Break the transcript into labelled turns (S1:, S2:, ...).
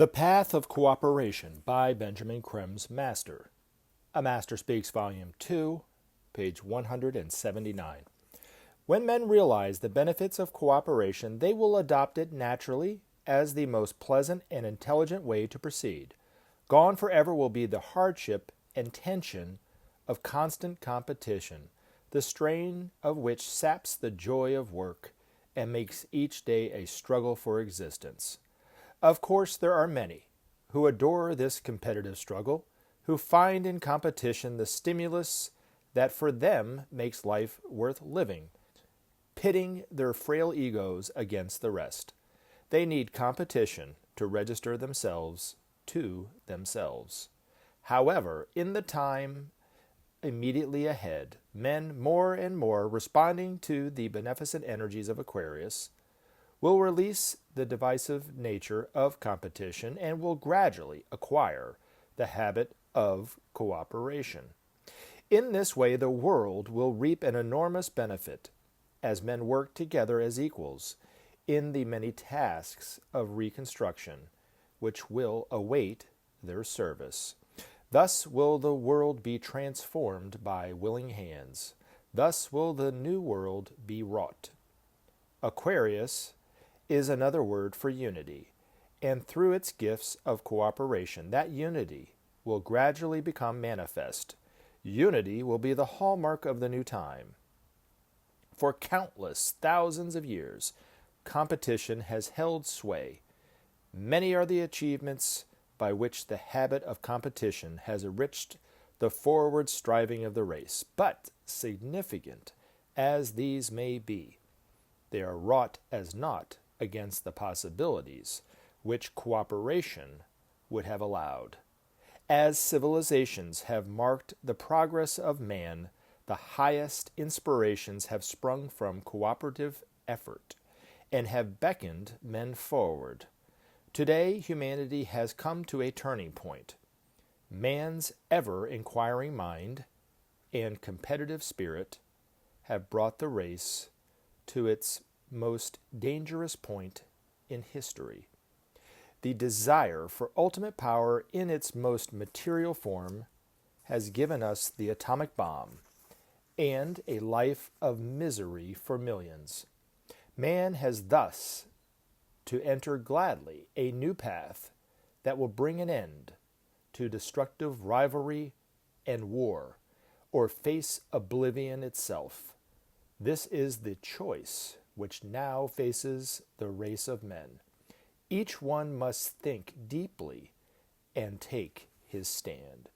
S1: The Path of Cooperation by Benjamin Krem's Master. A Master Speaks, Volume 2, page 179. When men realize the benefits of cooperation, they will adopt it naturally as the most pleasant and intelligent way to proceed. Gone forever will be the hardship and tension of constant competition, the strain of which saps the joy of work and makes each day a struggle for existence. Of course, there are many who adore this competitive struggle, who find in competition the stimulus that for them makes life worth living, pitting their frail egos against the rest. They need competition to register themselves to themselves. However, in the time immediately ahead, men more and more responding to the beneficent energies of Aquarius will release the divisive nature of competition and will gradually acquire the habit of cooperation. In this way, the world will reap an enormous benefit as men work together as equals in the many tasks of reconstruction which will await their service. Thus will the world be transformed by willing hands. Thus will the new world be wrought. Aquarius is another word for unity, and through its gifts of cooperation, that unity will gradually become manifest. Unity will be the hallmark of the new time. For countless thousands of years, competition has held sway. Many are the achievements by which the habit of competition has enriched the forward striving of the race. But, significant as these may be, they are wrought as naught against the possibilities which cooperation would have allowed. As civilizations have marked the progress of man, the highest inspirations have sprung from cooperative effort and have beckoned men forward. Today, humanity has come to a turning point. Man's ever-inquiring mind and competitive spirit have brought the race to its most dangerous point in history. The desire for ultimate power in its most material form has given us the atomic bomb and a life of misery for millions. Man has thus to enter gladly a new path that will bring an end to destructive rivalry and war, or face oblivion itself. This is the choice which now faces the race of men. Each one must think deeply and take his stand.